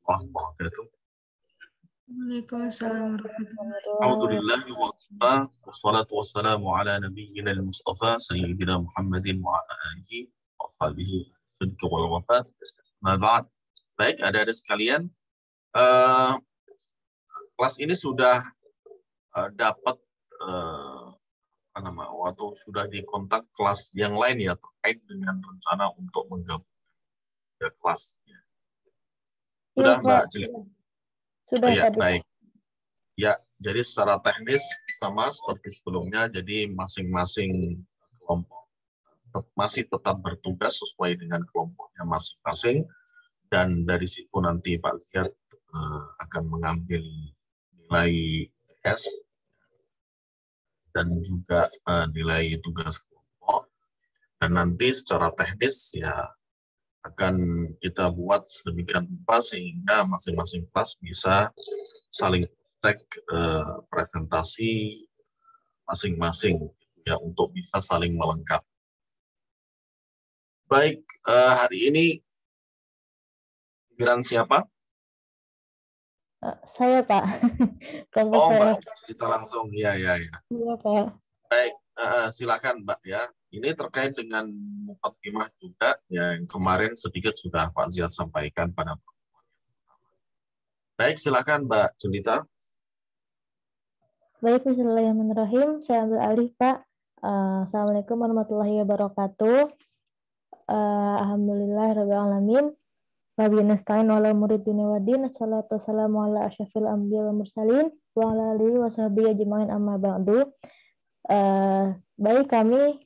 wabarakatuh. Waalaikumsalam warahmatullahi Alhamdulillah wassalatu wassalamu ala nabiyyina al-mustafa sayyidina Muhammadin wa ala alihi wa sahbihi sidqi wal wafat. Ma ba'd. Baik, adik-adik sekalian, kelas ini sudah dapat atau sudah dikontak kelas yang lain ya terkait dengan rencana untuk menggabung kelas. Sudah, Mbak Jeli? Sudah ya, tadi. baik. Ya, jadi secara teknis sama seperti sebelumnya, jadi masing-masing kelompok masih tetap bertugas sesuai dengan kelompoknya masing-masing, dan dari situ nanti Pak Ziyad akan mengambil nilai S dan juga nilai tugas kelompok, dan nanti secara teknis ya akan kita buat sedemikian rupa sehingga masing-masing kelas bisa saling cek presentasi masing-masing ya untuk bisa saling melengkapi. Baik, hari ini giliran siapa? Saya, Pak. Oh, Mbak, kita langsung. Ya. Iya, Pak. Baik, silakan Mbak ya. Ini terkait dengan mukaddimah juga yang kemarin sedikit sudah Pak Ziyad sampaikan pada pertemuan yang pertama. Baik, silakan Mbak Jelita. Baik, bismillahirrahmanirrahim. Saya ambil alih, Pak. Assalamualaikum warahmatullahi wabarakatuh. Alhamdulillahirrahmanirrahim. Rabbi nasta'in wala murid dunia wadin. Assalatu wassalamu ala asyafil anbiya wal mursalin wa ala alihi wa sahbihi ajma'in amma ba'du. Baik, kami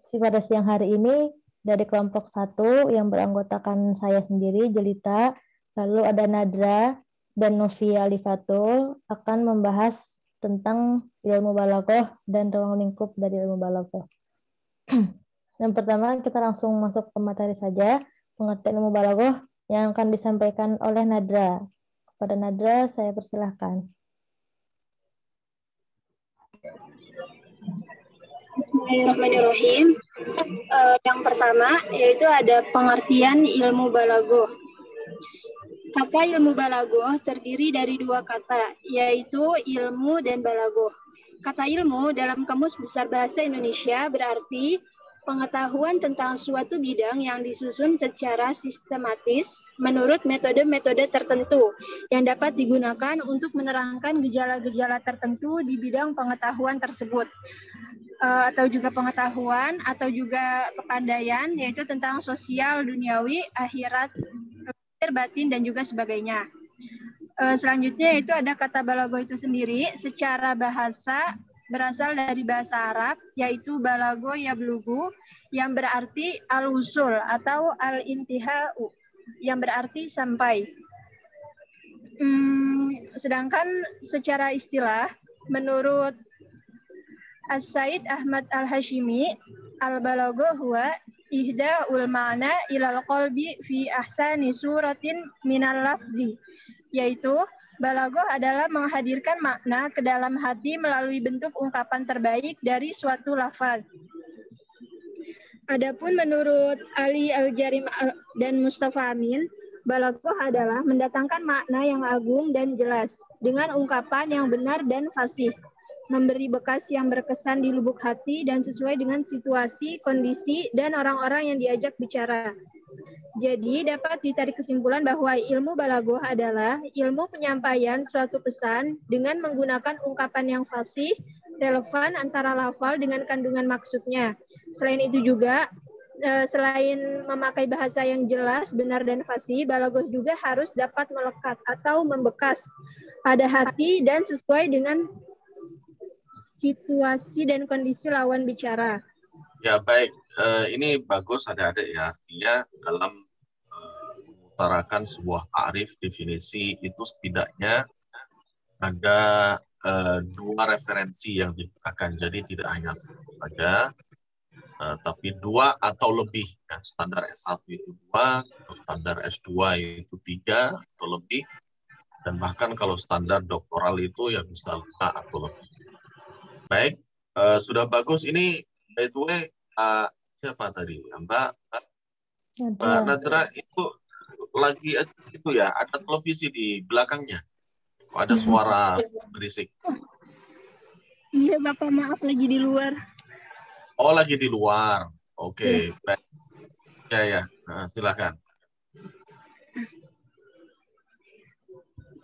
pada siang hari ini dari kelompok 1 yang beranggotakan saya sendiri, Jelita, lalu ada Nadra dan Novia Alifatul akan membahas tentang ilmu balaghah dan ruang lingkup dari ilmu balaghah. Yang pertama, kita langsung masuk ke materi saja, pengertian ilmu balaghah yang akan disampaikan oleh Nadra. Kepada Nadra, saya persilahkan. Bismillahirrahmanirrahim. Yang pertama yaitu ada pengertian ilmu balaghah. Kata ilmu balaghah terdiri dari 2 kata, yaitu ilmu dan balaghah. Kata ilmu dalam Kamus Besar Bahasa Indonesia berarti pengetahuan tentang suatu bidang yang disusun secara sistematis menurut metode-metode tertentu yang dapat digunakan untuk menerangkan gejala-gejala tertentu di bidang pengetahuan tersebut. Atau juga pengetahuan atau juga kepandaian, yaitu tentang sosial, duniawi, akhirat, batin, dan juga sebagainya. Selanjutnya itu ada kata balaghah itu sendiri. Secara bahasa berasal dari bahasa Arab, yaitu balagho yablughu, yang berarti al-usul atau al-intihau, yang berarti sampai. Sedangkan secara istilah, menurut As-Said Ahmad Al-Hashimi, al-balagha huwa ihda'ul ma'na ilal qalbi fi ahsani suratin minal lafzi, yaitu balaghah adalah menghadirkan makna ke dalam hati melalui bentuk ungkapan terbaik dari suatu lafaz. Adapun menurut Ali Al-Jarim dan Mustafa Amin, balaghah adalah mendatangkan makna yang agung dan jelas dengan ungkapan yang benar dan fasih, memberi bekas yang berkesan di lubuk hati dan sesuai dengan situasi, kondisi, dan orang-orang yang diajak bicara. Jadi dapat ditarik kesimpulan bahwa ilmu balaghah adalah ilmu penyampaian suatu pesan dengan menggunakan ungkapan yang fasih, relevan antara lafal dengan kandungan maksudnya. Selain itu juga, selain memakai bahasa yang jelas, benar, dan fasih, balaghah juga harus dapat melekat atau membekas pada hati dan sesuai dengan situasi dan kondisi lawan bicara. Ya, baik. Ini bagus adik-adik ya. Artinya dalam mengutarakan sebuah ta'rif, definisi, itu setidaknya ada 2 referensi yang digunakan. Jadi tidak hanya satu saja, tapi 2 atau lebih. Ya. Standar S1 itu 2, standar S2 itu 3 atau lebih, dan bahkan kalau standar doktoral itu ya bisa 5 atau lebih. Baik, sudah bagus. Ini by the way, siapa tadi? Mbak Nadra itu lagi itu ya, ada televisi di belakangnya. Ada suara berisik. Iya Bapak, maaf lagi di luar. Oh, lagi di luar. Oke, baik. Ya. Nah, silakan.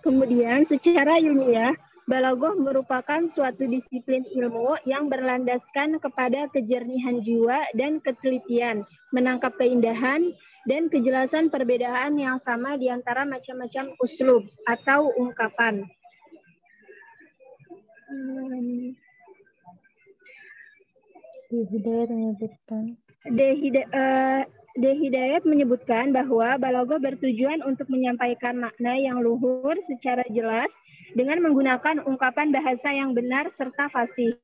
Kemudian secara ilmiah, balaghah merupakan suatu disiplin ilmu yang berlandaskan kepada kejernihan jiwa dan ketelitian, menangkap keindahan dan kejelasan perbedaan yang sama di antara macam-macam uslub atau ungkapan. Hidayat menyebutkan bahwa balaghah bertujuan untuk menyampaikan makna yang luhur secara jelas dengan menggunakan ungkapan bahasa yang benar serta fasih.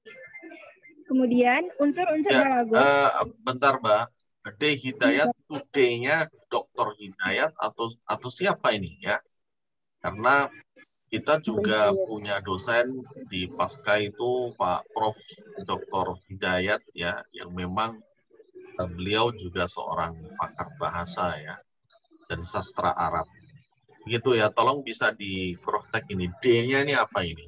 Kemudian unsur-unsur balaghah. Bentar, Mbak. Hidayat itu D-nya Dr. Hidayat atau siapa ini ya? Karena kita juga punya dosen di Pasca itu Pak Prof. Dr. Hidayat ya, yang memang beliau juga seorang pakar bahasa ya dan sastra Arab. Begitu ya, tolong bisa di cross check ini. D-nya ini apa ini?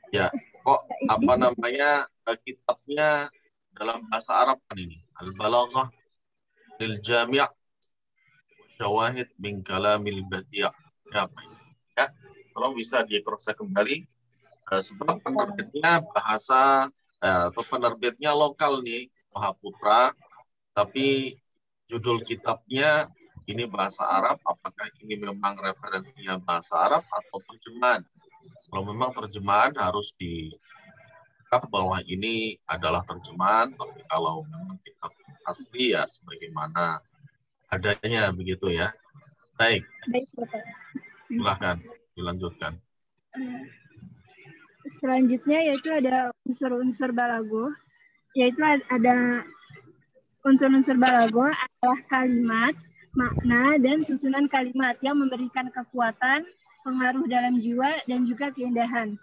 Ya, kok apa namanya kitabnya dalam bahasa Arab kan ini? Al-Balaghah lil Jami' Syawahid min Kalamil Badi'. Ya, apa ini? Ya, tolong bisa di cross check kembali. Sebab penerbitnya bahasa atau penerbitnya lokal nih, Mahaputra, tapi judul kitabnya ini bahasa Arab. Apakah ini memang referensinya bahasa Arab atau terjemahan? Kalau memang terjemahan harus dianggap bahwa ini adalah terjemahan, tapi kalau memang kitab asli ya sebagaimana adanya begitu ya. Baik. Silakan dilanjutkan. Selanjutnya yaitu ada unsur-unsur balaghah, yaitu ada unsur-unsur balaghah adalah kalimat, makna, dan susunan kalimat yang memberikan kekuatan, pengaruh dalam jiwa, dan juga keindahan.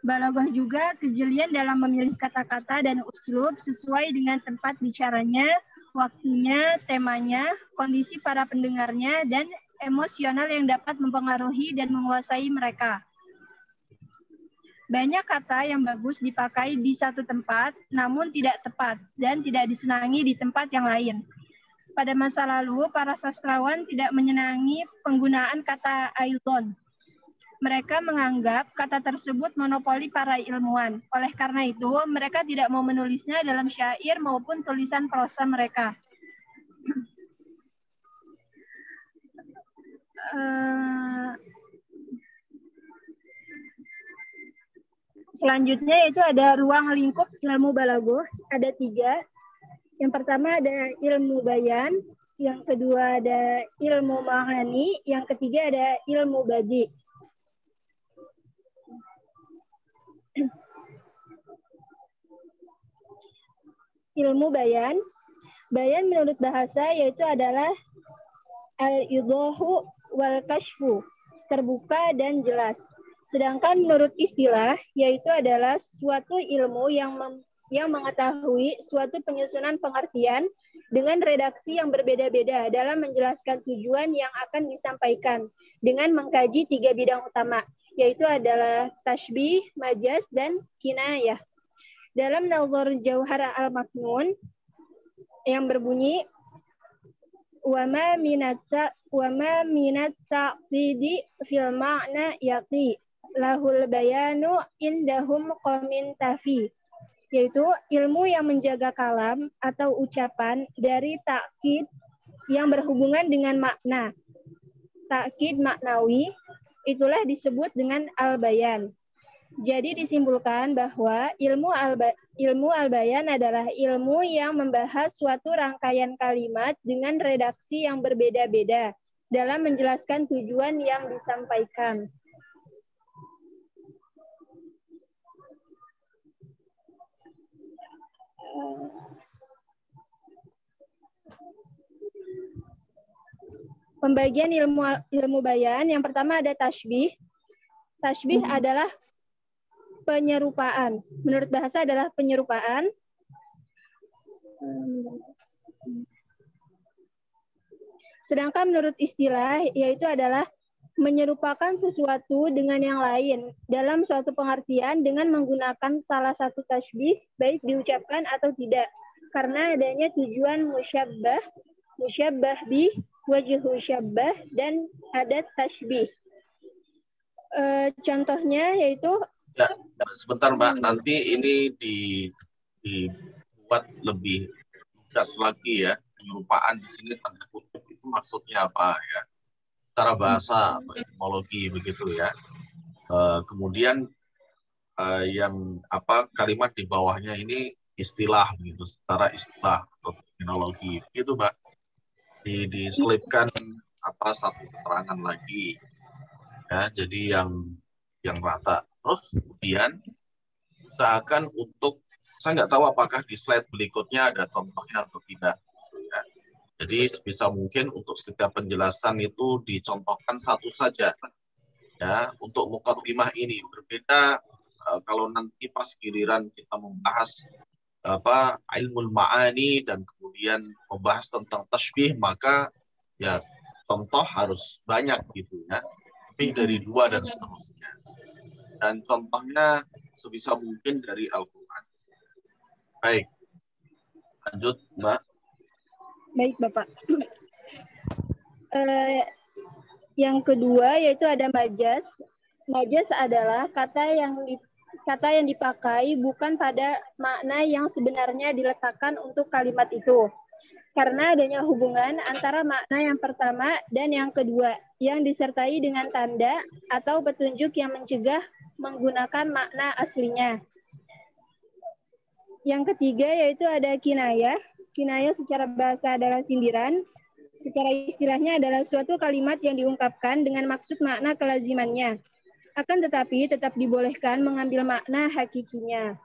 Balaghah juga kejelian dalam memilih kata-kata dan uslub sesuai dengan tempat bicaranya, waktunya, temanya, kondisi para pendengarnya, dan emosional yang dapat mempengaruhi dan menguasai mereka. Banyak kata yang bagus dipakai di satu tempat, namun tidak tepat dan tidak disenangi di tempat yang lain. Pada masa lalu, para sastrawan tidak menyenangi penggunaan kata aidon. Mereka menganggap kata tersebut monopoli para ilmuwan. Oleh karena itu, mereka tidak mau menulisnya dalam syair maupun tulisan prosa mereka. Selanjutnya yaitu ada ruang lingkup ilmu balaghah, ada 3. Yang pertama ada ilmu bayan, yang kedua ada ilmu ma'ani, yang ketiga ada ilmu badi. Ilmu bayan. Bayan menurut bahasa yaitu adalah al-idahu wal kashfu, terbuka dan jelas. Sedangkan menurut istilah, yaitu adalah suatu ilmu yang mengetahui suatu penyusunan pengertian dengan redaksi yang berbeda-beda dalam menjelaskan tujuan yang akan disampaikan dengan mengkaji 3 bidang utama, yaitu adalah tashbih, majaz, dan kinayah. Dalam Nazar Jauhar al-Maknun yang berbunyi, wama minat ta'qidi fil ma'na yaqi lahul bayanu indahum qomin tafi, yaitu ilmu yang menjaga kalam atau ucapan dari takkid yang berhubungan dengan makna. Takkid maknawi itulah disebut dengan al-bayan. Jadi disimpulkan bahwa ilmu al-bayan adalah ilmu yang membahas suatu rangkaian kalimat dengan redaksi yang berbeda-beda dalam menjelaskan tujuan yang disampaikan. Pembagian ilmu bayan, yang pertama ada tashbih. Tashbih adalah penyerupaan. Menurut bahasa adalah penyerupaan. Sedangkan menurut istilah, yaitu adalah menyerupakan sesuatu dengan yang lain dalam suatu pengertian dengan menggunakan salah satu tasbih, baik diucapkan atau tidak. Karena adanya tujuan musyabbah, musyabbah bih, wajhu syabbah, dan ada tasbih. Contohnya yaitu Ya, sebentar Mbak, nanti ini dibuat lebih lugas lagi ya. Penyerupaan di sini tanda kutip itu maksudnya apa ya? Secara bahasa atau etimologi begitu ya. Kemudian yang kalimat di bawahnya ini istilah begitu, secara istilah atau terminologi gitu Mbak. Diselipkan satu keterangan lagi ya, jadi yang rata. Terus kemudian usahakan untuk, saya nggak tahu apakah di slide berikutnya ada contohnya atau tidak. Ya. Jadi sebisa mungkin untuk setiap penjelasan itu dicontohkan satu saja. Ya, untuk muqaddimah ini berbeda kalau nanti pas giliran kita membahas ilmul ma'ani dan kemudian membahas tentang tasbih, maka ya contoh harus banyak gitu ya. Lebih dari 2 dan seterusnya. Dan contohnya sebisa mungkin dari Al-Quran. Baik, lanjut Mbak. Baik Bapak. Yang kedua yaitu ada majaz. Majaz adalah kata yang dipakai bukan pada makna yang sebenarnya diletakkan untuk kalimat itu. Karena adanya hubungan antara makna yang pertama dan yang kedua yang disertai dengan tanda atau petunjuk yang mencegah menggunakan makna aslinya. Yang ketiga yaitu ada kinayah. Kinayah secara bahasa adalah sindiran. Secara istilahnya adalah suatu kalimat yang diungkapkan dengan maksud makna kelazimannya. Akan tetapi tetap dibolehkan mengambil makna hakikinya.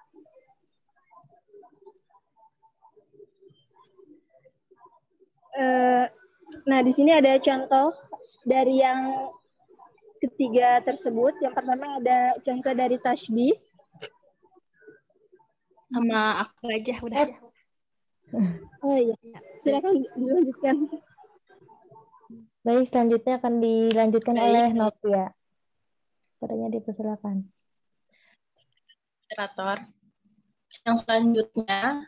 Nah, di sini ada contoh dari yang ketiga tersebut. Yang pertama ada contoh dari tasbih. Sama aku aja, udah. Oh iya, silakan dilanjutkan. Baik, selanjutnya akan dilanjutkan oleh Novia. Padanya dipersilakan. Moderator. Yang selanjutnya,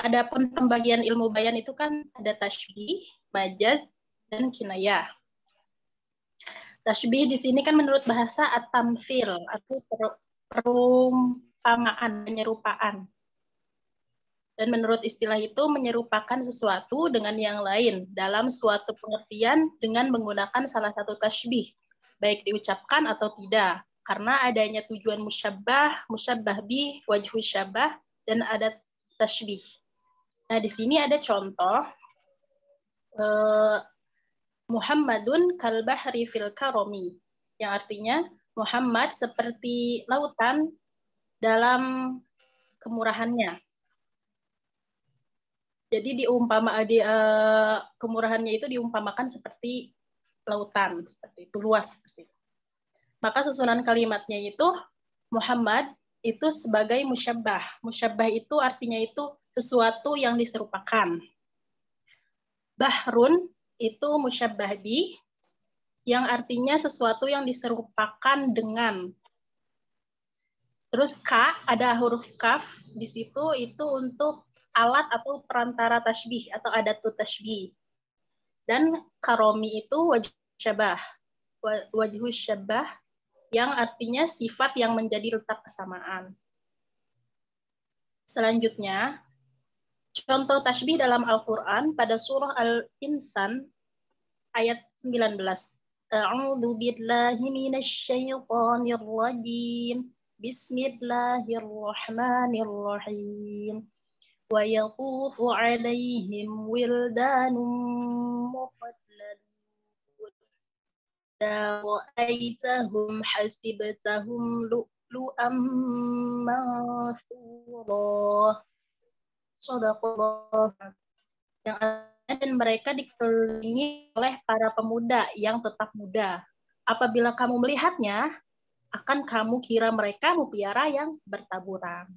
ada pembagian ilmu bayan itu kan ada tasbih, majaz, dan kinayah. Tasbih di sini kan menurut bahasa at-tamthil atau perumpamaan, penyerupaan. Dan menurut istilah itu menyerupakan sesuatu dengan yang lain dalam suatu pengertian dengan menggunakan salah satu tasbih, baik diucapkan atau tidak. Karena adanya tujuan musyabbah, musyabbah bih, wajhu syabbah, dan ada tasbih. Nah, di sini ada contoh Muhammadun kal bahri fil karomi, yang artinya Muhammad seperti lautan dalam kemurahannya. Jadi kemurahannya itu diumpamakan seperti lautan, seperti itu, luas seperti itu. Maka susunan kalimatnya itu Muhammad itu sebagai musyabbah. Musyabbah itu artinya itu sesuatu yang diserupakan. Bahrun itu musyabbah bih, yang artinya sesuatu yang diserupakan dengan. Terus ada huruf kaf di situ itu untuk alat atau perantara tasbih atau adatut tasbih. Dan karomi itu wajhu syabbah, yang artinya sifat yang menjadi letak kesamaan. Selanjutnya, contoh tasbih dalam Al-Quran pada surah Al-Insan ayat 19. A'udzu billahi minasyaitonir rajim. Bismillahirrahmanirrahim. Wa yaqufu 'alaihim wildanun muqalladun. Ra'aitahum hasibtahum lu'lu'am mansura. Shadaqallah. Dan mereka dikelilingi oleh para pemuda yang tetap muda. Apabila kamu melihatnya, akan kamu kira mereka mutiara yang bertaburan.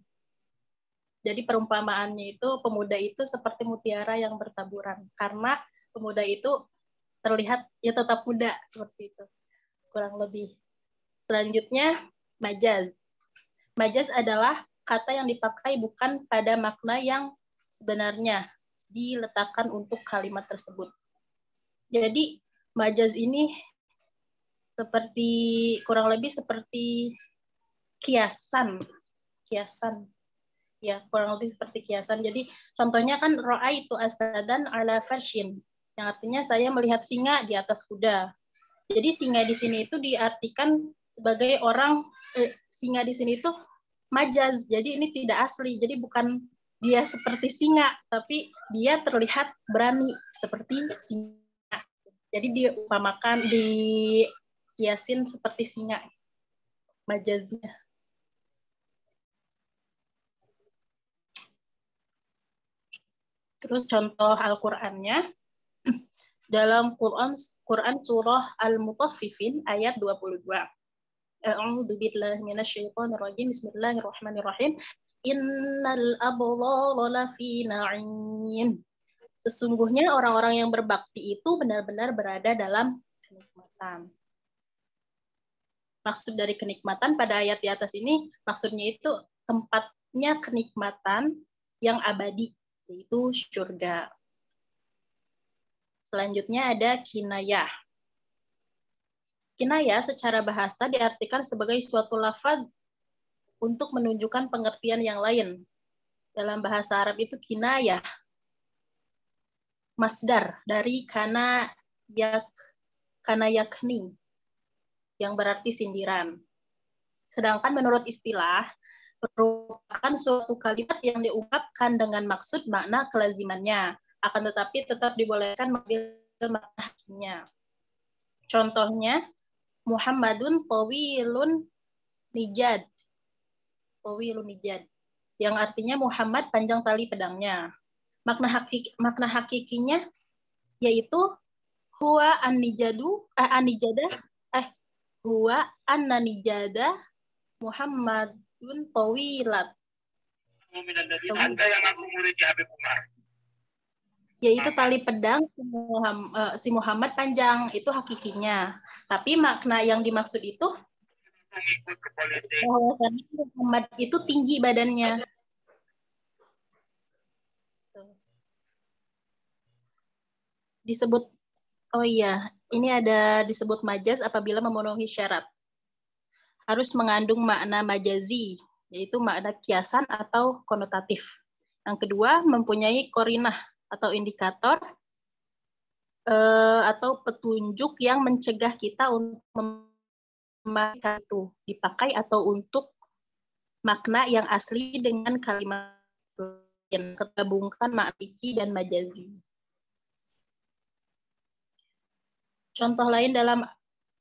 Jadi perumpamaannya itu pemuda itu seperti mutiara yang bertaburan. Karena pemuda itu terlihat ya tetap muda seperti itu kurang lebih. Selanjutnya majaz. Majaz adalah kata yang dipakai bukan pada makna yang sebenarnya diletakkan untuk kalimat tersebut. Jadi majaz ini seperti kurang lebih seperti kiasan. Ya, kurang lebih seperti kiasan. Jadi contohnya kan ra'aitu asadan ala farshin, yang artinya saya melihat singa di atas kuda. Jadi singa di sini itu diartikan sebagai orang singa di sini itu majaz. Jadi ini tidak asli. Jadi bukan dia seperti singa, tapi dia terlihat berani seperti singa. Jadi diumpamakan, dikiasin seperti singa majaznya. Terus contoh Al-Qur'annya dalam Quran surah Al-Mutaffifin ayat 22. A'udzu billahi minasyaitonir rajim. Bismillahirrahmanirrahim. Innal abrara lafi na'im. Sesungguhnya orang-orang yang berbakti itu benar-benar berada dalam kenikmatan. Maksud dari kenikmatan pada ayat di atas ini maksudnya itu tempatnya kenikmatan yang abadi, yaitu surga. Selanjutnya ada kinayah. Kinayah secara bahasa diartikan sebagai suatu lafaz untuk menunjukkan pengertian yang lain. Dalam bahasa Arab itu kinayah masdar dari kana yakni yang berarti sindiran. Sedangkan menurut istilah merupakan suatu kalimat yang diungkapkan dengan maksud makna kelazimannya, akan tetapi tetap dibolehkan mengambil makna hakimnya. Contohnya Muhammadun tawilun nijad. Tawilun nijad, yang artinya Muhammad panjang tali pedangnya. Makna hakikinya yaitu huwa an-nijadu huwa an-nijada Muhammadun tawilat. Anda yang aku murid Habib Umar. Yaitu tali pedang si Muhammad panjang, itu hakikinya. Tapi makna yang dimaksud itu Muhammad itu tinggi badannya. Disebut, oh iya, ini ada disebut majaz apabila memenuhi syarat. Harus mengandung makna majazi, yaitu makna kiasan atau konotatif. Yang kedua, mempunyai korinah atau indikator atau petunjuk yang mencegah kita untuk memakai itu, dipakai atau untuk makna yang asli dengan kalimat yang tergabungkan makniki dan majazi. Contoh lain dalam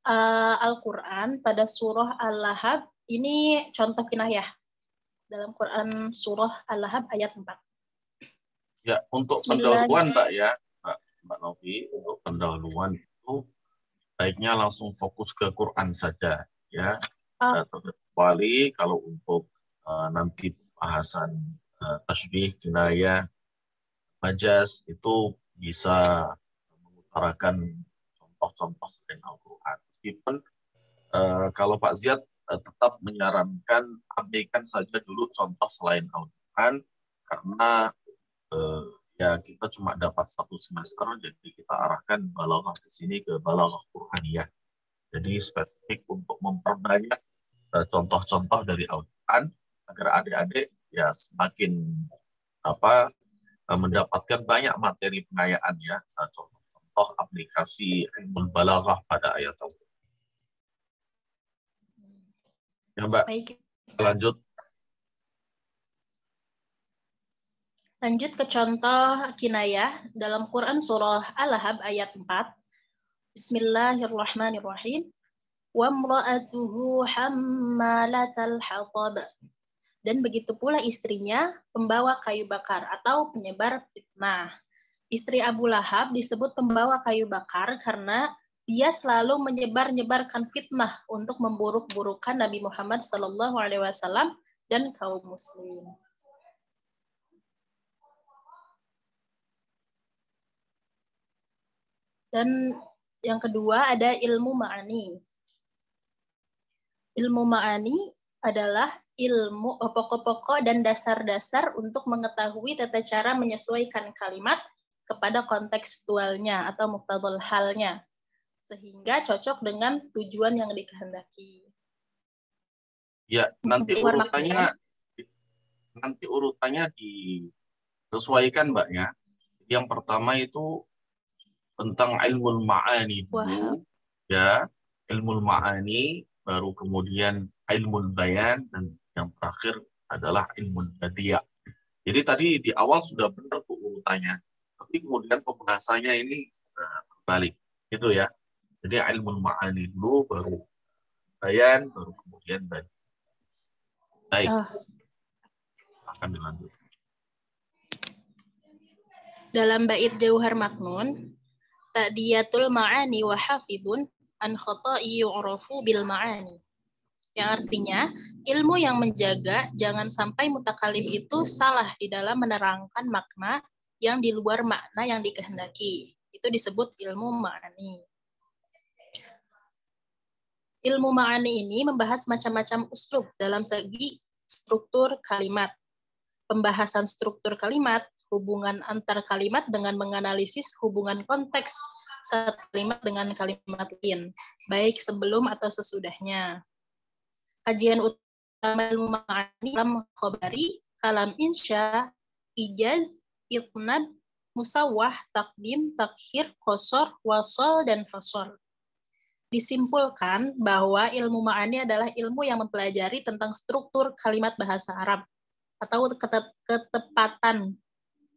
Al-Quran pada surah Al-Lahab, ini contoh kinayah dalam Quran surah Al-Lahab ayat 4. Ya, untuk pendahuluan Mbak Novi, untuk pendahuluan itu baiknya langsung fokus ke Quran saja, ya. Kecuali kalau untuk nanti bahasan tasbih, kinayah, majaz itu bisa mengutarakan contoh-contoh selain Al-Quran. Meskipun kalau Pak Ziyad tetap menyarankan abaikan saja dulu contoh selain Al-Quran, karena ya kita cuma dapat 1 semester, jadi kita arahkan balaghah di sini ke balaghah Qur'aniyah. Jadi spesifik untuk memperbanyak contoh-contoh dari Al-Quran agar adik-adik ya semakin mendapatkan banyak materi pengayaan ya, contoh aplikasi ilmu balaghah pada ayat Al-Quran. Ya Mbak, baik. Lanjut ke contoh kinayah dalam Quran surah Al-Lahab ayat 4. Bismillahirrahmanirrahim. Wa imra'atuhu hammalatal hatab. Dan begitu pula istrinya pembawa kayu bakar atau penyebar fitnah. Istri Abu Lahab disebut pembawa kayu bakar karena dia selalu menyebar-nyebarkan fitnah untuk memburuk-burukkan Nabi Muhammad SAW dan kaum muslim. Dan Yang kedua ada ilmu ma'ani. Ilmu ma'ani adalah ilmu pokok-pokok dan dasar-dasar untuk mengetahui tata cara menyesuaikan kalimat kepada kontekstualnya atau muqtadul halnya, sehingga cocok dengan tujuan yang dikehendaki. Ya, nanti urutannya disesuaikan, Mbak ya. Yang pertama itu tentang ilmu ma'ani dulu, ya, ilmu ma'ani, baru kemudian ilmu bayan, dan yang terakhir adalah ilmu badiah. Jadi tadi di awal sudah benar tuh urutannya, tapi kemudian pembahasannya ini berbalik, gitu ya. Jadi ilmu ma'ani dulu, baru bayan, baru kemudian badiah. Baik, akan dilanjutkan. Dalam bait Jauhar Maknun, ta'diyatul ma'ani wa hafidun an khata'i yu'rafu bil ma'ani. Yang artinya, ilmu yang menjaga jangan sampai mutakalim itu salah di dalam menerangkan makna yang di luar makna yang dikehendaki. Itu disebut ilmu ma'ani. Ilmu ma'ani ini membahas macam-macam uslub dalam segi struktur kalimat. Pembahasan struktur kalimat, hubungan antar kalimat dengan menganalisis hubungan konteks satu kalimat dengan kalimat lain, baik sebelum atau sesudahnya. Kajian utama ilmu ma'ani dalam khobari, kalam insya, ijaz, itnab, musawwah, takdim, takhir, qasar, wasal, dan fasal. Disimpulkan bahwa ilmu ma'ani adalah ilmu yang mempelajari tentang struktur kalimat bahasa Arab atau ketepatan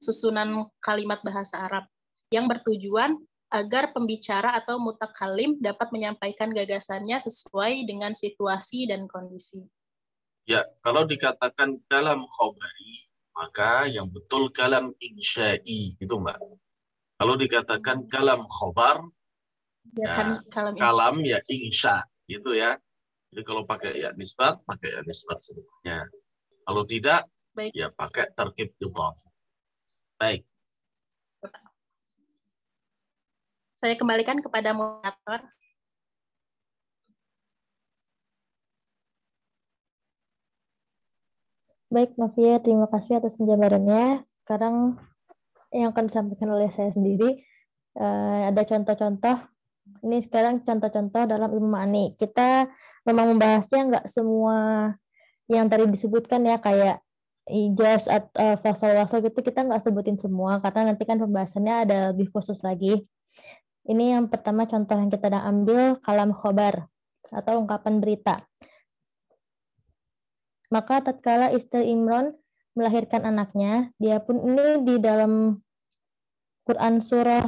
susunan kalimat bahasa Arab yang bertujuan agar pembicara atau mutakalim dapat menyampaikan gagasannya sesuai dengan situasi dan kondisi. Ya, kalau dikatakan kalam khobari, maka yang betul kalam insya'i, itu Mbak. Kalau dikatakan kalam khobar, ya, kalam ya insya, gitu ya. Jadi kalau pakai ya nisbat, pakai ya nisbat sebenarnya. Kalau tidak, baik, ya pakai tarkib idhaf. Baik. Saya kembalikan kepada moderator. Baik, Novia, terima kasih atas penjabarannya. Sekarang yang akan disampaikan oleh saya sendiri, ada contoh-contoh. Ini sekarang contoh-contoh dalam ilmu ma'ani. Kita memang membahasnya nggak semua yang tadi disebutkan ya, kayak ijaz atau fasal-wasal gitu, kita nggak sebutin semua, karena nanti kan pembahasannya ada lebih khusus lagi. Ini yang pertama contoh yang kita ambil, kalam khobar atau ungkapan berita. Maka tatkala istri Imran melahirkan anaknya, dia pun ini di dalam Quran surah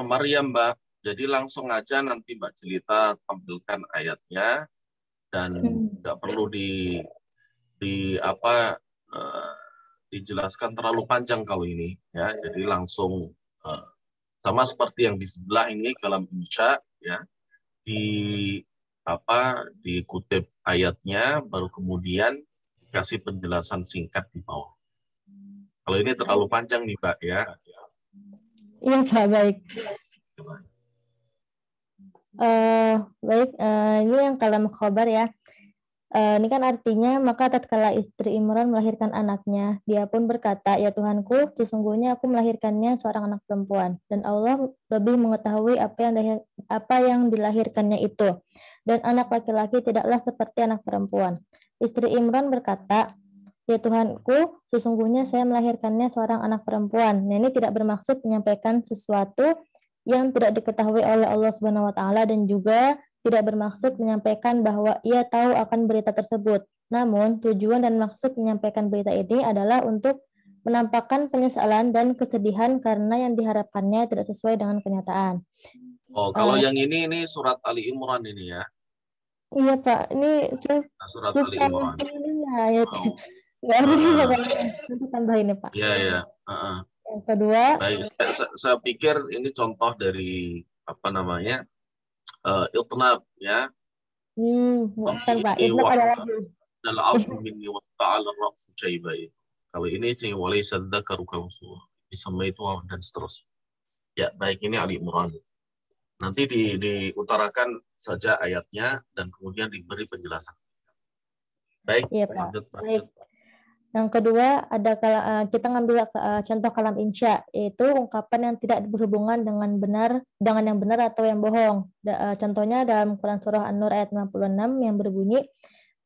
Maryam, Mbak. Jadi langsung aja nanti Mbak Jelita tampilkan ayatnya, dan nggak perlu dijelaskan terlalu panjang kalau ini ya. Jadi langsung sama seperti yang di sebelah ini kalam insya ya, dikutip ayatnya, baru kemudian dikasih penjelasan singkat di bawah. Kalau ini terlalu panjang nih Mbak ya. Iya Pak, baik. Baik, ini yang kalam khobar ya. Ini kan artinya, maka tatkala istri Imran melahirkan anaknya, dia pun berkata, ya Tuhanku, sesungguhnya aku melahirkannya seorang anak perempuan, dan Allah lebih mengetahui apa yang dilahirkannya itu, dan anak laki-laki tidaklah seperti anak perempuan. Istri Imran berkata, ya Tuhanku, sesungguhnya saya melahirkannya seorang anak perempuan. Nah, ini tidak bermaksud menyampaikan sesuatu yang tidak diketahui oleh Allah Subhanahu wa taala, dan juga tidak bermaksud menyampaikan bahwa ia tahu akan berita tersebut. Namun, tujuan dan maksud menyampaikan berita ini adalah untuk menampakkan penyesalan dan kesedihan karena yang diharapkannya tidak sesuai dengan kenyataan. Oh, kalau yang ini surat Ali Imran ini ya? Iya Pak, ini saya surat Ali Imran. Nggak ada nanti tambah ini Pak. Iya, iya. Yang kedua. Baik, saya pikir ini contoh dari iltnab ya. Bukan Pak, iltnab ada lagi. Kalau ini sih walaysa dzakaru kal unsa, disama itu dan seterusnya. Ya, baik, ini Ali Imran. Nanti diutarakan saja ayatnya dan kemudian diberi penjelasan. Baik, Iya, Pak. lanjut. Baik. Yang kedua, ada kita ngambil contoh kalam insya, yaitu ungkapan yang tidak berhubungan dengan yang benar atau yang bohong. Contohnya dalam Quran Surah An-Nur ayat 66 yang berbunyi,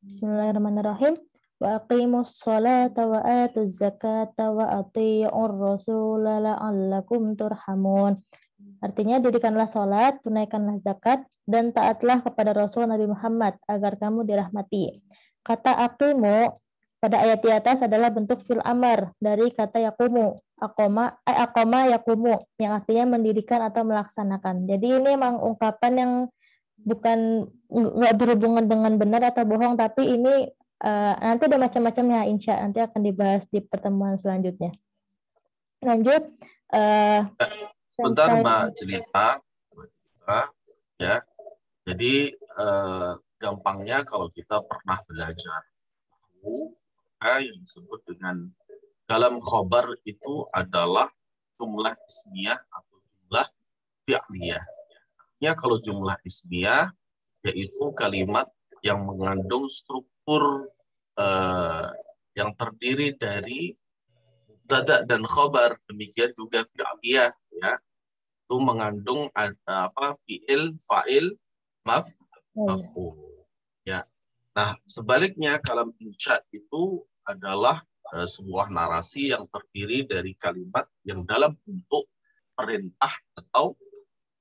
Bismillahirrahmanirrahim, wa aqimus sholata wa atuz zakata wa ati'ur rasula la'allakum turhamun. Artinya, dirikanlah sholat, tunaikanlah zakat, dan taatlah kepada Rasul Nabi Muhammad agar kamu dirahmati. Kata aqimu pada ayat di atas adalah bentuk fil amar dari kata yakumu, akoma yakumu, yang artinya mendirikan atau melaksanakan. Jadi ini memang ungkapan yang bukan nggak berhubungan dengan benar atau bohong, tapi ini nanti ada macam-macamnya, insya nanti akan dibahas di pertemuan selanjutnya. Lanjut. Bentar Mbak Jelita, ya. Jadi gampangnya kalau kita pernah belajar yang disebut dengan kalam khobar itu adalah jumlah ismiyah atau jumlah fi'liyah. Ya, kalau jumlah ismiyah yaitu kalimat yang mengandung struktur yang terdiri dari mubtada dan khobar, demikian juga fi'liyah, ya, itu mengandung fi'il, fa'il, maf'ul. Ya. Nah, sebaliknya kalam insya itu adalah sebuah narasi yang terdiri dari kalimat yang dalam bentuk perintah atau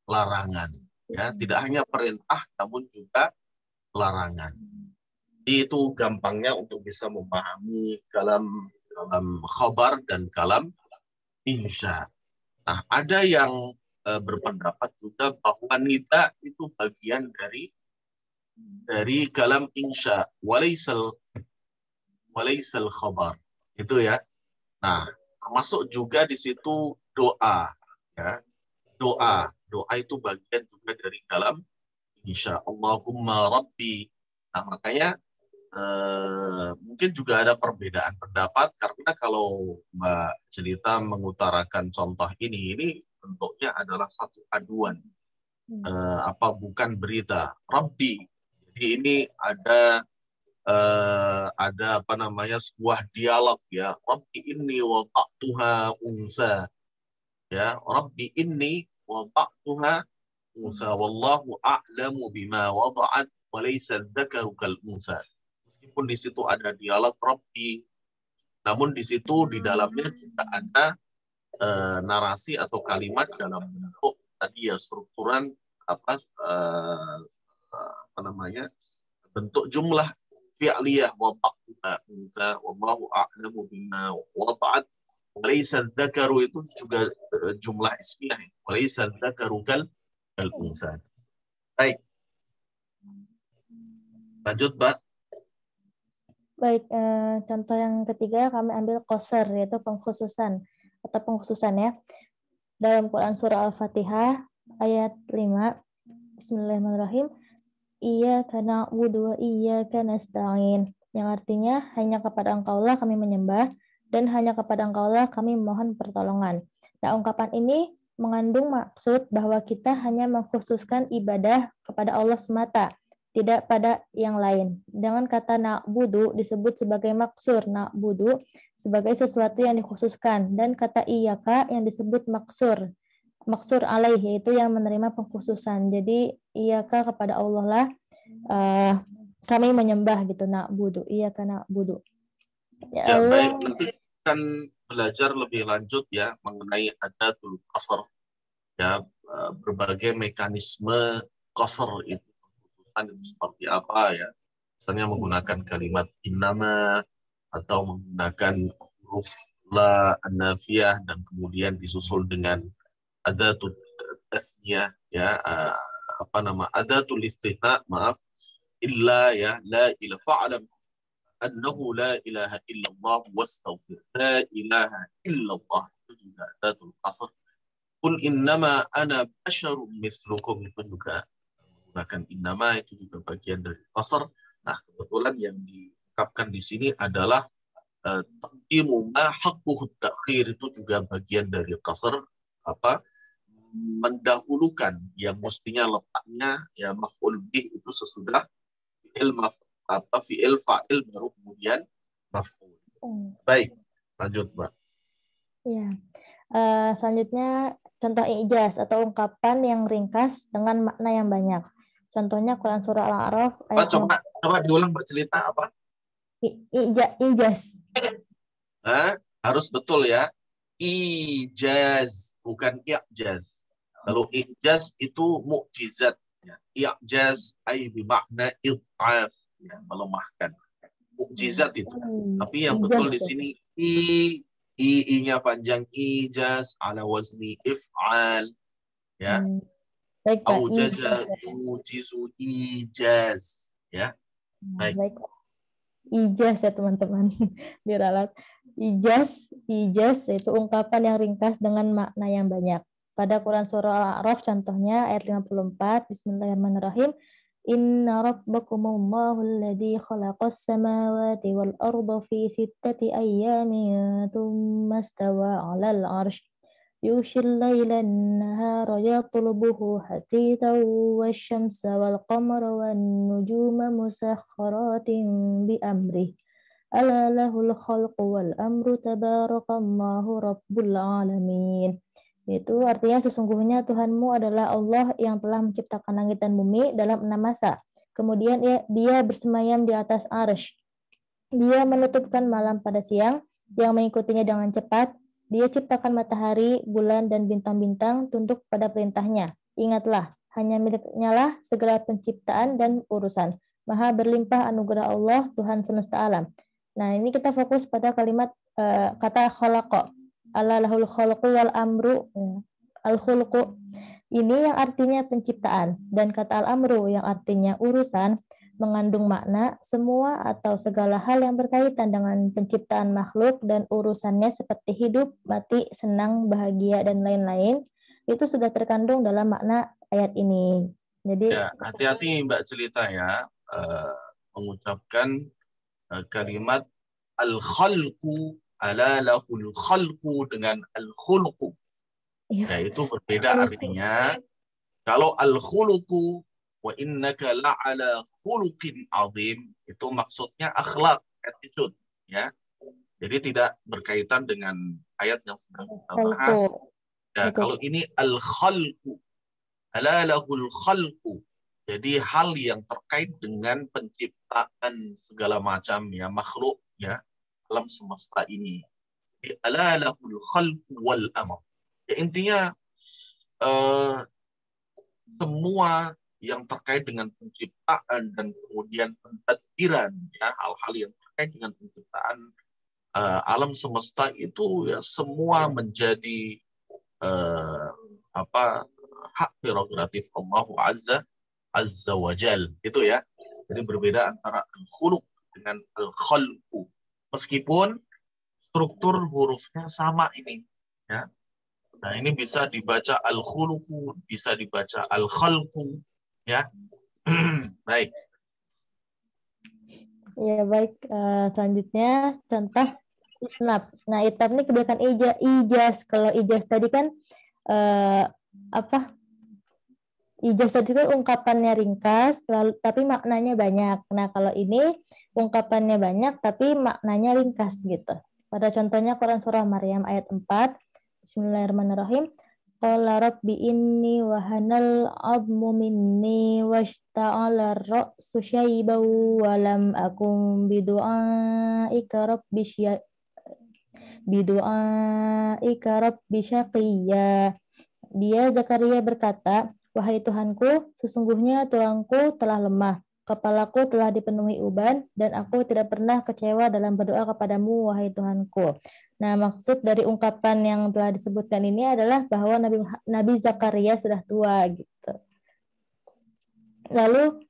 larangan. Ya, tidak hanya perintah namun juga larangan. Jadi itu gampangnya untuk bisa memahami kalam khabar dan kalam insya. Nah, ada yang berpendapat juga bahwa nida itu bagian dari kalam insya, walaisal khabar, itu ya. Nah, termasuk juga di situ doa, ya. Doa itu bagian juga dari kalam insya. Allahumma Rabbi. Nah, makanya mungkin juga ada perbedaan pendapat, karena kalau Mbak Jelita mengutarakan contoh ini bentuknya adalah satu aduan, bukan berita. Rabbi. Jadi ini ada sebuah dialog, ya. Rabbi inni wada'tuha unsa, ya. Rabbi inni wada'tuha unsa wallahu a'lamu bima wada'at wa laysa dzakaru kal unsa. Meskipun di situ ada dialog Rabbi, namun di situ di dalamnya juga ada narasi atau kalimat dalam bentuk tadi, ya, strukturan bentuk jumlah fi'liyah, wada'tuha wallahu a'lamu bima wada'at wa laysa dzakaru, itu juga jumlah ismiyah, wa laysa dzakaru kal unsa. Baik. Lanjut, Mbak. Baik, contoh yang ketiga kami ambil qasar, yaitu pengkhususan ya. Dalam Quran Surah Al-Fatihah ayat 5, Bismillahirrahmanirrahim, Iyyaka na'budu wa iyyaka nasta'in, yang artinya hanya kepada Engkaulah kami menyembah dan hanya kepada Engkaulah kami memohon pertolongan. Nah, ungkapan ini mengandung maksud bahwa kita hanya mengkhususkan ibadah kepada Allah semata, tidak pada yang lain. Dengan kata na'budu disebut sebagai maksur, na'budu sebagai sesuatu yang dikhususkan, dan kata iyyaka yang disebut maksur alaih, yaitu yang menerima pengkhususan. Jadi iyyaka kepada Allah lah kami menyembah, gitu, na'budu, iyyaka na'budu. Ya, baik, nanti akan belajar lebih lanjut, ya, mengenai adatul qasr, ya, berbagai mekanisme qasr itu seperti apa, ya. Misalnya menggunakan kalimat innama atau menggunakan huruf la an-nafiyah dan kemudian disusul dengan adatul tasniyah, ya, adatul istithna, illa, ya, la ilaha fa'lam annahu la ilaha illallah wastaghfir, la ilaha illallah, itu juga adatul qasr. Qul innama ana basyarum mithlukum, itu juga menggunakan innama, itu juga bagian dari qasr. Nah, kebetulan yang diungkapkan di sini adalah taqdimu ma haqquhu ta'khir, itu juga bagian dari qasr, mendahulukan yang mestinya letaknya ya maf'ul bih itu sesudah fi'il fa'il baru kemudian maf'ul. Baik, lanjut Mbak. Ya. Selanjutnya contoh ijaz atau ungkapan yang ringkas dengan makna yang banyak. Contohnya Quran surah Al-A'raf ayat coba diulang bercerita apa? Ijaz. Harus betul ya. Ijaz, bukan i'jaz. Kalau i'jaz itu mukjizat. Ya. I'jaz ay bimakna id'af, ya, melemahkan. Mukjizat itu. Tapi yang betul di sini I-nya panjang, ijaz ala wazni if'al, ya. Baik, aujaza yujizu ijaz, ya. Baik. Ijaz ya teman-teman, diralat. Ijaz itu ungkapan yang ringkas dengan makna yang banyak. Pada Quran surah Al-A'raf contohnya ayat 54, Bismillahirrahmanirrahim. Inna rabbakumullahu alladzi khalaqas samawati wal arda fi sittati ayyamin tsumma istawa 'alal 'arsy yughshil laila an-nahara yatlubuhu hatitan wasyamsa wal qamara wan nujuma musakhkharatin bi amrihi ala lahul khalqu wal amru tabarakallahu rabbul alamin. Itu artinya sesungguhnya Tuhanmu adalah Allah yang telah menciptakan langit dan bumi dalam 6 masa. Kemudian dia bersemayam di atas arsy. Dia menutupkan malam pada siang yang mengikutinya dengan cepat. Dia ciptakan matahari, bulan, dan bintang-bintang tunduk pada perintahnya. Ingatlah, hanya miliknya lah segala penciptaan dan urusan. Maha berlimpah anugerah Allah, Tuhan semesta alam. Nah, ini kita fokus pada kalimat kata khalaqa. Ala lahul khalqu wal amru, al-khulqu ini yang artinya penciptaan, dan kata al-amru yang artinya urusan mengandung makna semua atau segala hal yang berkaitan dengan penciptaan makhluk dan urusannya seperti hidup, mati, senang, bahagia, dan lain-lain. Itu sudah terkandung dalam makna ayat ini. Jadi ya, hati-hati Mbak Jelita ya, mengucapkan kalimat al-khalqu ala lahul khalqu dengan al-khulqu. Ya, itu berbeda artinya. Kalau al-khuluqu wa innaka la'ala khuluqin azim, itu maksudnya akhlak, attitude, ya. Jadi tidak berkaitan dengan ayat yang sedang kita bahas. Ya, kalau ini al-khalqu ala lahul khalqu, jadi hal yang terkait dengan penciptaan segala macam ya makhluk ya alam semesta ini. Jadi ala lahul khalqu wal amr. Ya, intinya semua yang terkait dengan penciptaan dan kemudian pentadbiran ya hal-hal yang terkait dengan penciptaan alam semesta itu ya semua menjadi hak prerogatif Allah Azza wa Jal, itu ya. Jadi berbeda antara al-khuluq dengan al-khalqu. Meskipun struktur hurufnya sama ini ya. Nah, ini bisa dibaca al-khuluqu, bisa dibaca al-khalqu, ya. Baik. Ya, baik. Selanjutnya contoh itnab. Nah, itnab ini kebanyakan ijaz. Kalau ijaz tadi kan ijaz tadi kan ungkapannya ringkas, lalu tapi maknanya banyak. Nah, kalau ini ungkapannya banyak tapi maknanya ringkas gitu. Pada contohnya Quran surah Maryam ayat 4. Bismillahirrahmanirrahim. Qala rabbi inni wahanal 'azmu minni washta'ala ar-ra'su syaiban wa lam akum bidu'aika rabbi syaqiyya. Dia Zakaria berkata, wahai Tuhanku, sesungguhnya tulangku telah lemah, kepalaku telah dipenuhi uban, dan aku tidak pernah kecewa dalam berdoa kepadamu, wahai Tuhanku. Nah, maksud dari ungkapan yang telah disebutkan ini adalah bahwa Nabi Zakaria sudah tua gitu. Lalu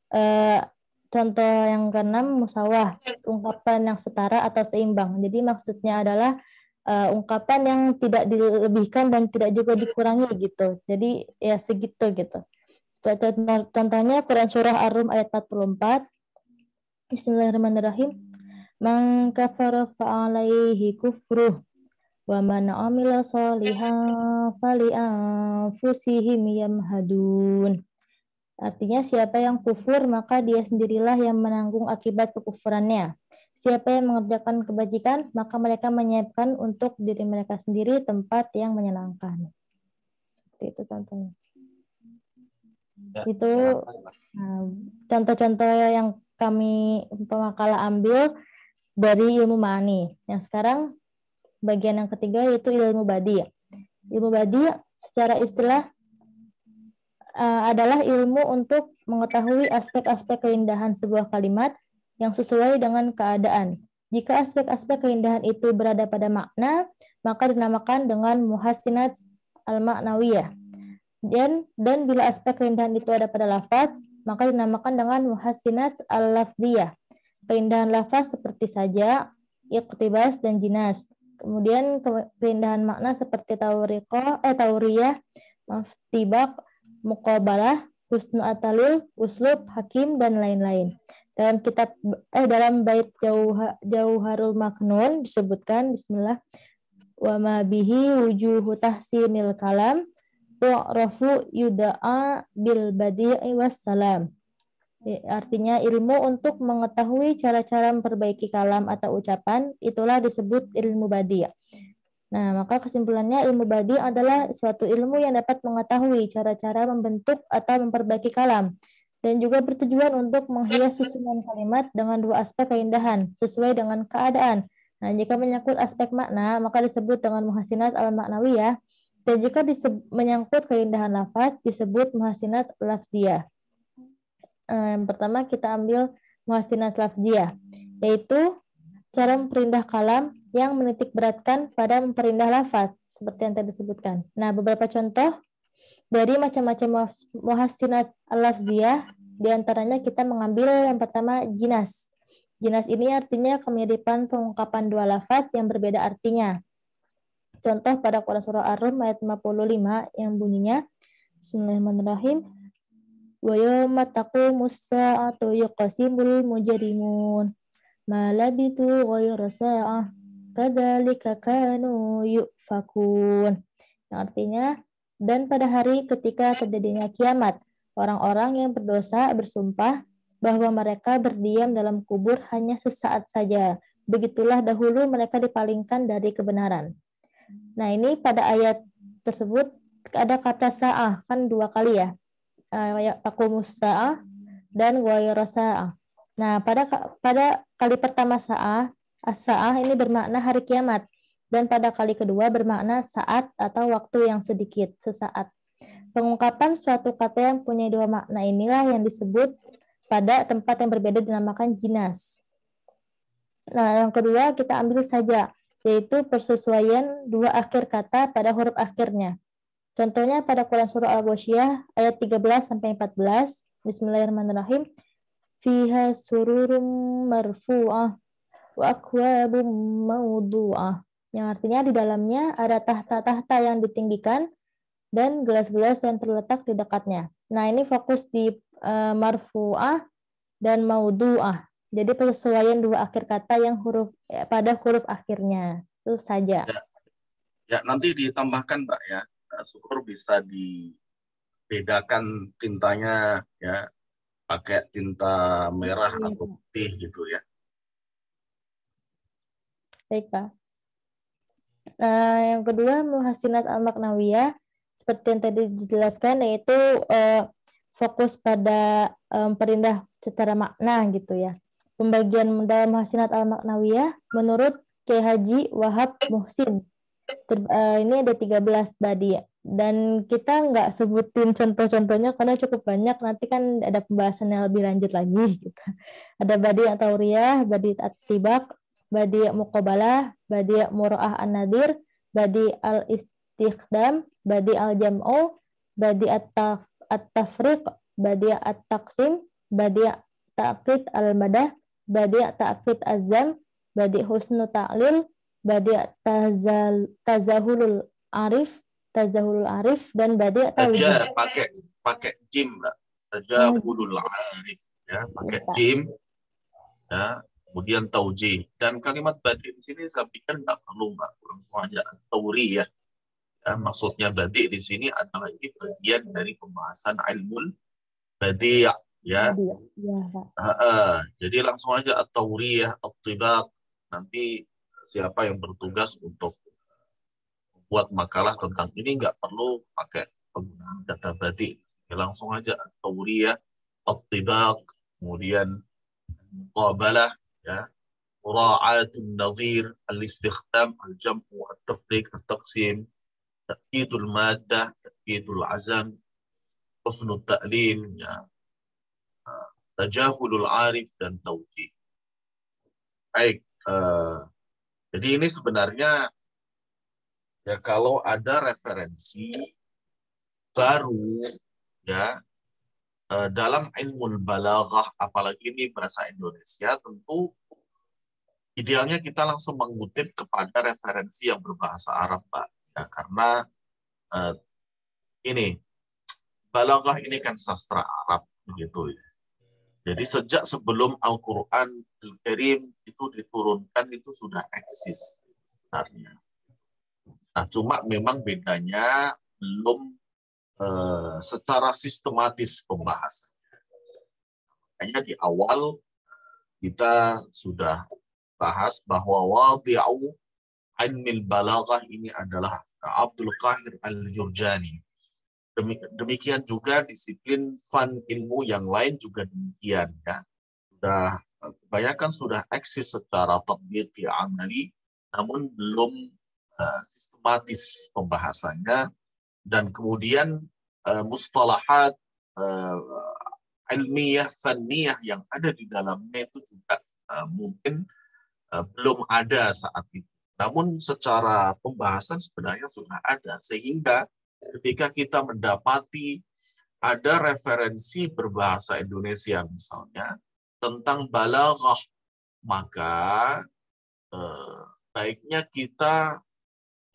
contoh yang keenam musawah, ungkapan yang setara atau seimbang. Jadi maksudnya adalah ungkapan yang tidak dilebihkan dan tidak juga dikurangi gitu. Jadi ya segitu gitu. Contohnya Quran surah Ar-Rum ayat 44. Bismillahirrahmanirrahim. Man kafara fa'alaihi kufruh Wa man 'amila sholihan fali anfusihim yamhadun. Artinya siapa yang kufur maka dia sendirilah yang menanggung akibat kekufurannya. Siapa yang mengerjakan kebajikan maka mereka menyiapkan untuk diri mereka sendiri tempat yang menyenangkan. Seperti itu contohnya. Ya, Itu silakan. contoh-contoh yang kami pemakala ambil dari ilmu ma'ani. Yang sekarang bagian yang ketiga yaitu ilmu badi'. Ilmu badi' secara istilah adalah ilmu untuk mengetahui aspek-aspek keindahan sebuah kalimat yang sesuai dengan keadaan. Jika aspek-aspek keindahan itu berada pada makna, maka dinamakan dengan muhassinat al-ma'nawiyah. Dan bila aspek keindahan itu ada pada lafaz, maka dinamakan dengan muhassinat al-lafdiyah. Keindahan lafaz seperti saja, iqtibas dan jinas. Kemudian keindahan makna seperti tauriyah, tibak, muqabalah, husnu atalil, uslub, hakim dan lain-lain. Dalam bait Jauharul Maknun disebutkan bismillah wa ma bihi wujuhu tahsinil kalam tu'rafu yuda'a bil badi'i wassalam. Artinya ilmu untuk mengetahui cara-cara memperbaiki kalam atau ucapan itulah disebut ilmu badi'. Nah, maka kesimpulannya ilmu badi' adalah suatu ilmu yang dapat mengetahui cara-cara membentuk atau memperbaiki kalam dan juga bertujuan untuk menghias susunan kalimat dengan dua aspek keindahan sesuai dengan keadaan. Nah, jika menyangkut aspek makna maka disebut dengan muhassinat al-ma'nawiyah dan jika menyangkut keindahan lafaz disebut muhassinat lafziyah. Yang pertama kita ambil muhassinat lafziyah, yaitu cara memperindah kalam yang menitik beratkan pada memperindah lafaz seperti yang tadi disebutkan. Nah, beberapa contoh dari macam-macam muhassinat al-lafziyah, diantaranya kita mengambil yang pertama jinas. Jinas ini artinya kemiripan pengungkapan dua lafaz yang berbeda artinya. Contoh pada Quran surah Ar-Rum ayat 55 yang bunyinya Bismillahirrahmanirrahim. Wa yawma taqumus sa'atu yuqasimul mujrimun ma labitu ghayra sa'ah kadzalika kanu yufakun. Yang artinya dan pada hari ketika terjadinya kiamat orang-orang yang berdosa bersumpah bahwa mereka berdiam dalam kubur hanya sesaat saja. Begitulah dahulu mereka dipalingkan dari kebenaran. Nah, ini pada ayat tersebut ada kata sa'ah kan dua kali ya. Taqumus sa'ah dan ghayra sa'ah. Nah, pada kali pertama sa'ah, as-sa'ah ini bermakna hari kiamat dan pada kali kedua bermakna saat atau waktu yang sedikit, sesaat. Pengungkapan suatu kata yang punya dua makna inilah yang disebut pada tempat yang berbeda dinamakan jinas. Nah, yang kedua kita ambil saja, yaitu persesuaian dua akhir kata pada huruf akhirnya. Contohnya pada Quran surah Al-Ghasyiyah ayat 13 sampai 14. Bismillahirrahmanirrahim. Fiha sururum marfu'ah wa akwabum mawdu'ah. Yang artinya di dalamnya ada tahta-tahta yang ditinggikan dan gelas-gelas yang terletak di dekatnya. Nah, ini fokus di marfu'ah dan mawdu'ah. Jadi persesuaian dua akhir kata yang pada huruf akhirnya. Itu saja. Ya, nanti ditambahkan, Mbak ya. Syukur bisa dibedakan tintanya ya, pakai tinta merah atau putih gitu ya. Baik, Pak. Yang kedua, muhassinat al-maknawiyah seperti yang tadi dijelaskan, yaitu fokus pada perindah secara makna gitu ya. Pembagian dalam muhassinat al-maknawiyah menurut Kiai Haji Wahab Muhsin. Ini ada 13 badi dan kita nggak sebutin contoh-contohnya karena cukup banyak, nanti kan ada pembahasan yang lebih lanjut lagi gitu. Ada badi at-tauriyah, badi at-tibak, badi muqabalah, badi mura'ah an-nadir, badi al-istikhdam, badi al-jam'u, badi at-tafriq, badi at-taqsim, badi ta'qid al-madah, badi ta'qid az-zam, badi husnu ta'lil, badi tazahulul arif dan badi Aja pakai jim, Mbak. Tazahulul arif ya, pakai jim ya. kemudian taujih. Dan kalimat badi di sini saya pikir nggak perlu, Mbak, langsung aja tauri ya. Maksudnya badi di sini adalah ini bagian dari pembahasan ilmu badi ya. Ya, Pak. Jadi langsung aja at-tauriyah, at-tibaq. Nanti siapa yang bertugas untuk buat makalah tentang ini nggak perlu pakai penggunaan kata badi. Langsung aja at-tauriyah, at-tibaq, kemudian muqabalah ya, mura'atun nadhir, al-istikhdam, al-jam'u, at-tafriq, at-taqsim, ta'kidul maddah, ta'kidul azam, husnul ta'lim ya, tajahulul arif, dan taujih. Baik, jadi ini sebenarnya ya kalau ada referensi baru ya dalam ilmu balaghah, apalagi ini bahasa Indonesia, tentu idealnya kita langsung mengutip kepada referensi yang berbahasa Arab, Pak. Ya, karena ini balaghah ini kan sastra Arab begitu ya. Jadi sejak sebelum Al-Quran Al-Karim itu diturunkan itu sudah eksis sebenarnya. Nah, cuma memang bedanya belum secara sistematis pembahasan. Makanya di awal kita sudah bahas bahwa wadi'u ilmil balaghah ini adalah Abdul Qahir Al-Jurjani. Demikian juga disiplin fan ilmu yang lain juga demikian ya. Sudah kebanyakan sudah eksis secara tatbiqi amali, namun belum sistematis pembahasannya, dan kemudian mustalahat ilmiah fanniyah yang ada di dalamnya itu juga mungkin belum ada saat itu. Namun secara pembahasan sebenarnya sudah ada, sehingga ketika kita mendapati ada referensi berbahasa Indonesia misalnya tentang balaghah, maka baiknya kita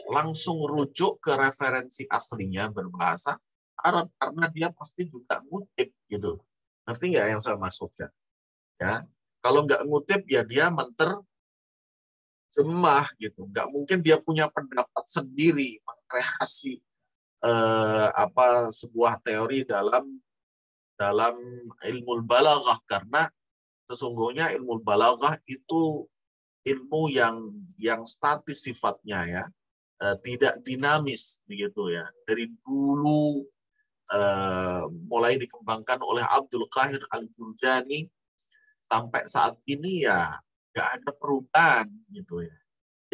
langsung rujuk ke referensi aslinya berbahasa Arab, karena dia pasti juga ngutip gitu. Ngerti nggak yang saya maksudkan? Ya, kalau nggak ngutip ya dia menerjemah gitu. Nggak mungkin dia punya pendapat sendiri mengkreasi sebuah teori dalam ilmu balaghah, karena sesungguhnya ilmu balaghah itu ilmu yang statis sifatnya ya, tidak dinamis begitu ya. Dari dulu mulai dikembangkan oleh Abdul Qahir Al-Jurjani sampai saat ini ya nggak ada perubahan gitu ya.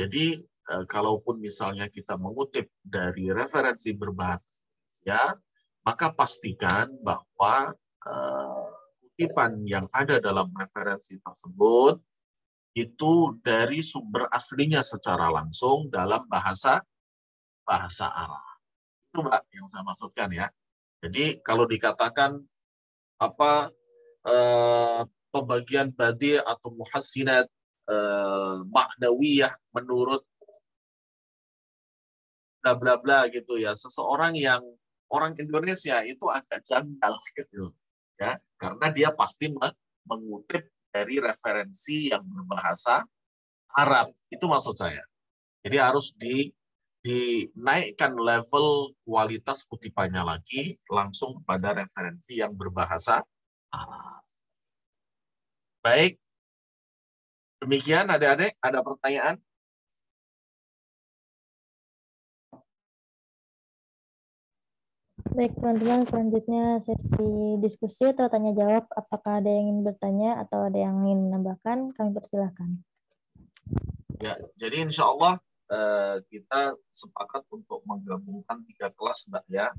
Jadi kalaupun misalnya kita mengutip dari referensi berbahasa ya, maka pastikan bahwa kutipan yang ada dalam referensi tersebut itu dari sumber aslinya secara langsung dalam bahasa Arab. Itu Mbak yang saya maksudkan ya. Jadi kalau dikatakan pembagian badi atau muhassinat maknawiyah menurut bla bla bla gitu ya, seseorang yang orang Indonesia itu agak janggal gitu ya, karena dia pasti mengutip dari referensi yang berbahasa Arab. Itu maksud saya. Jadi harus dinaikkan level kualitas kutipannya lagi langsung pada referensi yang berbahasa Arab. Baik, demikian adik-adik, ada pertanyaan? Baik, teman-teman, selanjutnya sesi diskusi atau tanya jawab. Apakah ada yang ingin bertanya atau ada yang ingin menambahkan? Kami persilahkan. Ya, jadi insya Allah kita sepakat untuk menggabungkan 3 kelas, Mbak ya,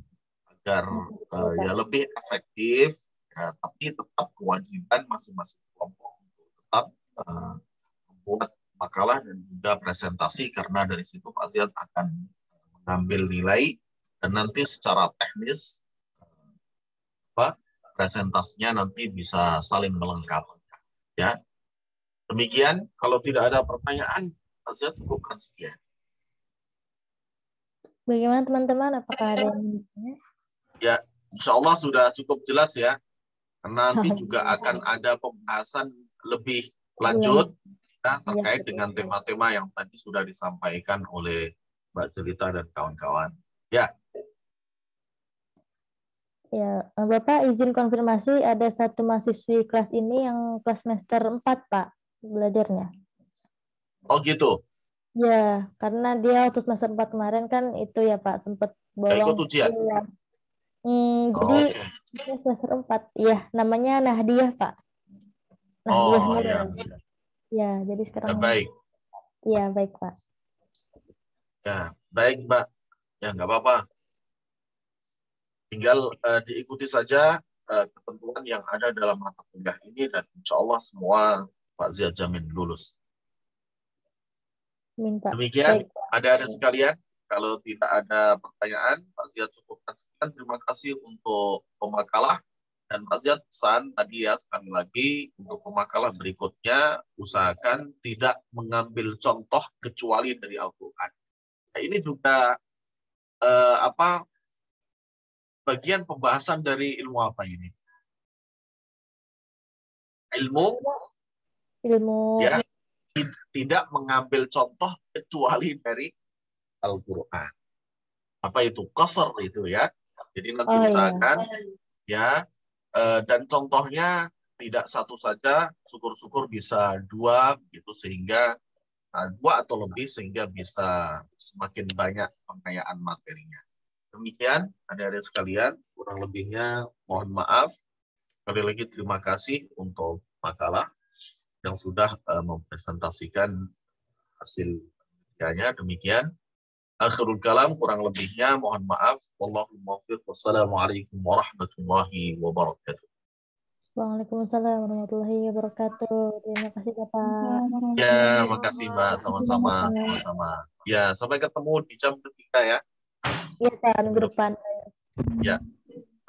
agar ya lebih efektif, ya, tapi tetap kewajiban masing-masing kelompok untuk tetap membuat makalah dan juga presentasi, karena dari situ Pak Ziad akan mengambil nilai. Dan nanti secara teknis presentasinya nanti bisa saling melengkapi. Ya, demikian. Kalau tidak ada pertanyaan, saya cukupkan sekian. Bagaimana teman-teman? Apakah ada yang bertanya? Ya, insya Allah sudah cukup jelas ya. Karena nanti juga akan ada pembahasan lebih lanjut ya, Ya, terkait betul. dengan tema-tema yang tadi sudah disampaikan oleh Mbak Jelita dan kawan-kawan. Ya, Ya, Bapak izin konfirmasi ada satu mahasiswi kelas ini yang kelas semester 4, Pak, belajarnya. oh gitu. Ya, karena dia waktu semester 4 kemarin kan itu ya Pak, sempat Nggak ikut bolong ujian. kuliah. Oh, Jadi oke. dia semester 4. Ya, namanya Nahdiah, Pak. Nahdiah Oh ya, Nurul. Ya, jadi ya sekarang baik. ya baik, Pak. Ya baik Mbak. Ya nggak apa-apa. Tinggal diikuti saja ketentuan yang ada dalam mata kuliah ini dan insya Allah semua Pak Zia jamin lulus. Amin, Pak. Demikian Baik, Pak. ada sekalian. Kalau tidak ada pertanyaan, Pak Zia cukupkan sekian. Terima kasih untuk pemakalah. Dan Pak Zia pesan tadi ya sekali lagi untuk pemakalah berikutnya usahakan tidak mengambil contoh kecuali dari Al-Quran. Nah, ini juga bagian pembahasan dari ilmu apa ini? Ilmu ya tidak mengambil contoh kecuali dari Al-Quran. Apa itu? Qasar itu ya. Jadi nanti usahakan ya dan contohnya tidak satu saja, syukur-syukur bisa dua gitu sehingga dua atau lebih sehingga bisa semakin banyak pengayaan materinya. Demikian adik-adik sekalian, kurang lebihnya mohon maaf. Sekali lagi terima kasih untuk makalah yang sudah mempresentasikan hasil penelitiannya. Demikian. Akhirul kalam kurang lebihnya mohon maaf. Wallahul muwaffiq. Wassalamualaikum warahmatullahi wabarakatuh. Waalaikumsalam warahmatullahi wabarakatuh. Terima kasih, Bapak. Ya, makasih Mbak. Sama-sama. Sama-sama. Ya, sampai ketemu di jam ketiga ya. Iya, Pak, minggu depan. Ya.